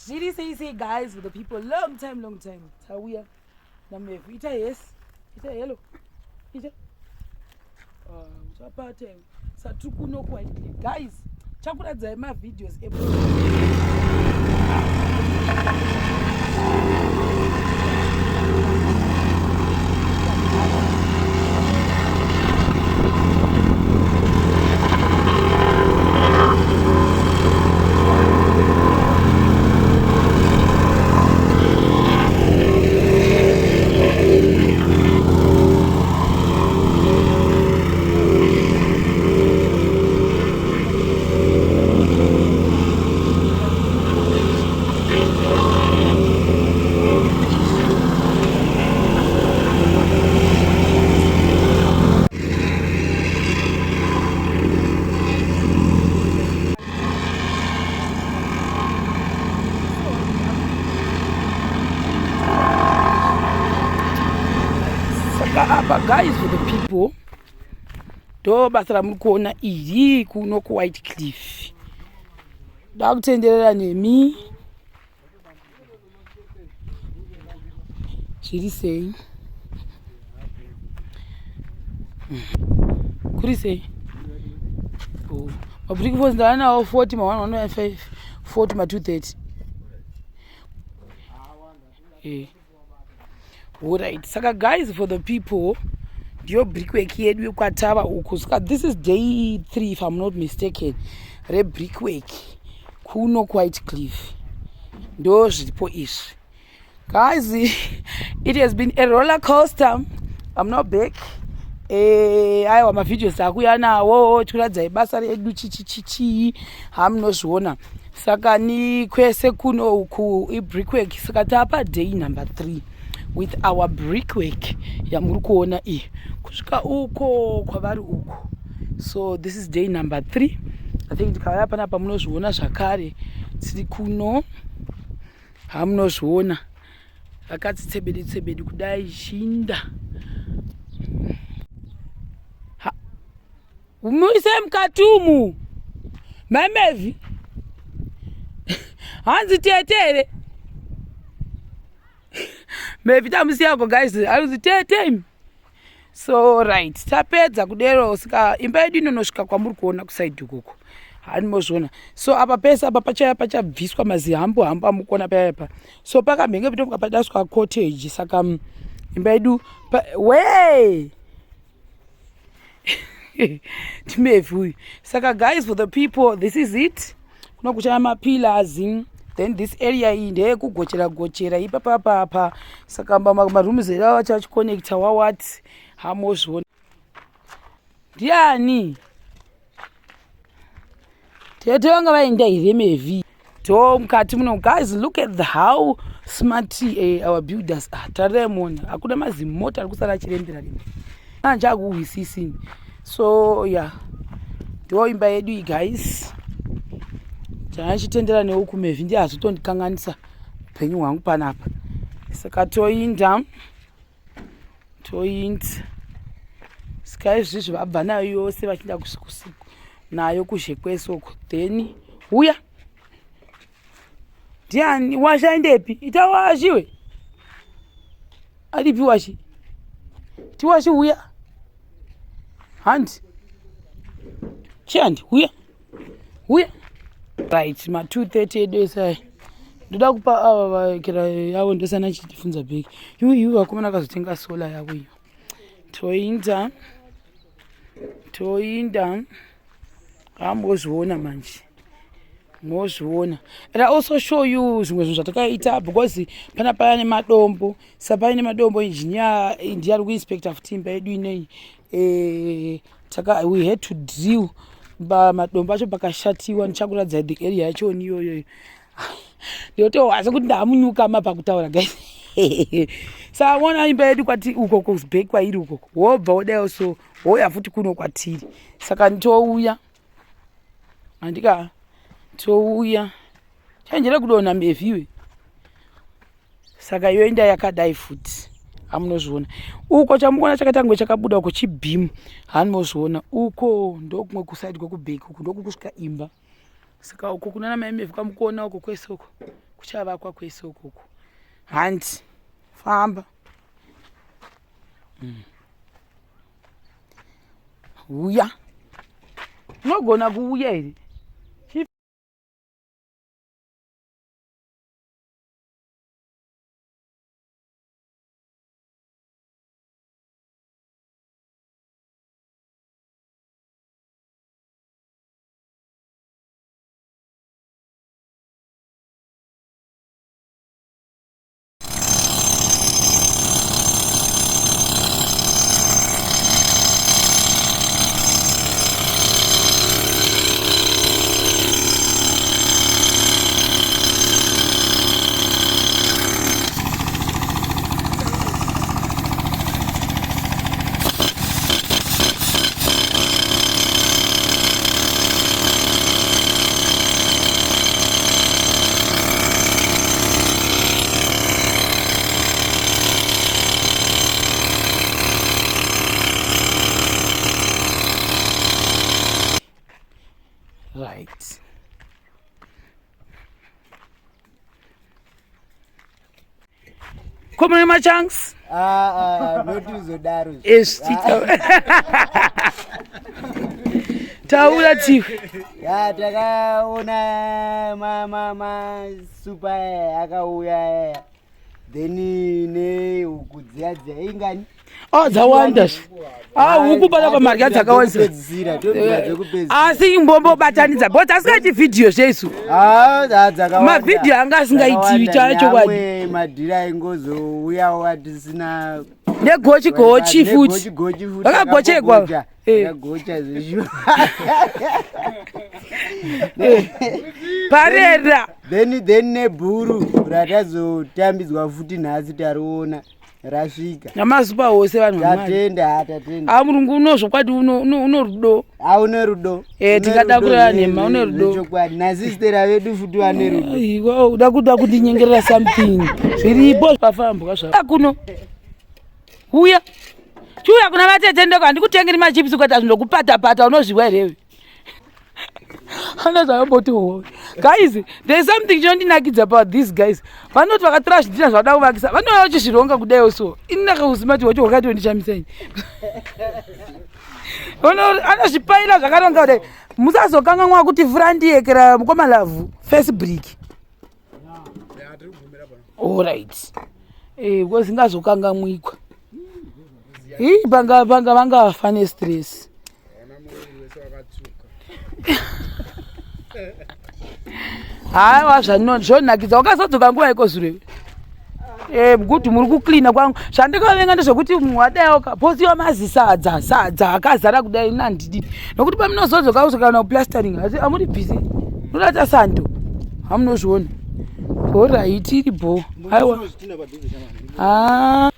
Really say guys with the people long time. Tawuya. Namevu. Ita yes. Ita yellow. Ita. Chapate. Satukuno quite guys. Chakura my videos. Guys, for the people, do basara mukona iri kuno ku Whitecliffe. Dakutenderera nemi. Chiri sei. Kuri sei. Oh, mabriki for ndana 40 ma 105 40 ma 230. Eh. Alright, saka guys, for the people, your brickwork here, this is day 3 if I'm not mistaken. Re brickwork kuno Whitecliffe. Those is guys, it has been a roller coaster. I'm not back. I want my videos nawo tuladza basa redu chichichichi hamnozviona saka ni kwese kuno uku brickwork saka tapa day number 3 with our brickwork yamuri kuona kusvika uko kwavari uko. So this is day number 3. I think tikauya panapa munozviona zvakare tiri kuno hamunozviona akati tsebedi kudai shinda muise mukatumu mamevi hanzi tetere maybe tamusiyako guys hanzi tete. So right, tapedza kudero sika imba yedu inonosvika kwamuri kuona kusaidi ukoko hanimozviona. So apa pesa apa pachabviswa mazihambo amukona payapa. So pakamhenge pitomka padaswa cottage saka imba yedu we timevui. Saka guys, for the people, this is it. Kuno kuchaya mapillars. Then this area inde kugochera ipapa. Saka marooms era vachaconnecta wawat hamozviona. Ndiani tete vanga vaenda here mevi to mukati muno. Guys, look at how smart our builders are. Taremona hakuna mazimota ari kusara chirembera rimwe anja kuhwisisini. So yeah, ndo imba yedu guys. Chachitendera nehuku mevhi ndi hazotondikanganisa upenyu hwangu panapa. Saka toinda sika izvizvi vabva nayo yose vachinda kusiku nayo kuzhekwesoko. Then uya ndiani washaendepi ita washiwe adipi washi tiwashi uya handi chandi uya right ma 230 edesai ndoda kupa ava vakira yavo ndosana chitifunza bheki yuyu vakomana akazotenga sola yavo iyo toinda hambozviona manje mozviona. And I also show you zvimwe zvinhu zvatakaita because pana paya nemadombo sapaine madombo engineer ndiye ari kuinspector futi imba yedu inei we had to drill madombo acho pakashatiwa. Ndichakuratidza the area yacho niyoyo ndotohwasa kuti ndamunyuka mapakutaura guys. Saona imba yedu kwati uko kuzibheki kwairi ukoko wobva wodayo so woya futi kuno kwatiri. Saka nditouya andika touya chanjera kudona mevhiwe. Saka yoenda yakadai futi hamunozviona. Uko chamukona chakatangwe chakabuda uko chibhimu hamunozviona. Uko ndokumwe kusaidi kwekubheki uko ndokusvika imba. Saka uko kuna na maimevhi kwamukona uko kwese uko kuchavakwa kwese ukoko. Handi famba. Uya unogona kuuya here. Right. Come on, my chunks. Not use daru. Yes, Taula chief. Ya takaona mama super akauya. Then nehuku dziya ingani. Oh, dzawanda. Huku bala pamarya dzakawanda. Asi imbombo batanidza but asingati video zvesu. Dzakawanda. Mavideo anga asingaitivi chacho kwadi. Madhira ingozouya watisina negochi futi. Vakagochekwa. Gocha zvishu. Parera. Then nebhuru ratazotambidzwa futi nhasi tariona rasvika. Namasupa wose vanhu tatenda. Murungu unozvo kwadi uno rudo. Une rudo. Tingada kurara nhema une rudo. Nasistera vedu futi vane rudo. Iwe uda kundinyengerera something. Zviripo pafambwa zva. Kuno. Uya. Chuya kuna vatetende kwa ndikutengeri machipsi kwata zvindokupata unozviwa here. Guys, there's something chinondinakidza about these guys. Vanoti vakatrash dina zvada kuvakisa. Vanouya vachizvironga kudai so. Inaka kuzimati wacho wakati wendishamisai. Anozvipaira zvakaronga kudai. Musazokanganwa kuti vhura ndiyekera Mukomana face break. All right. Because ngazokangamwikwa. Banga vangafa nestress. Hayi zvonakidza wakazodzoka nguva iko zure. Kuti muri kucleana kwangu. Zvandikavenga ndezvekuti munhu wadai posiwa mazi sadza akazara kudai nandidi. Nokuti pamunozodzoka usokana plastering asi amuri busy. Nodata sando. Hamunozviona. All right iripo. Haiwa.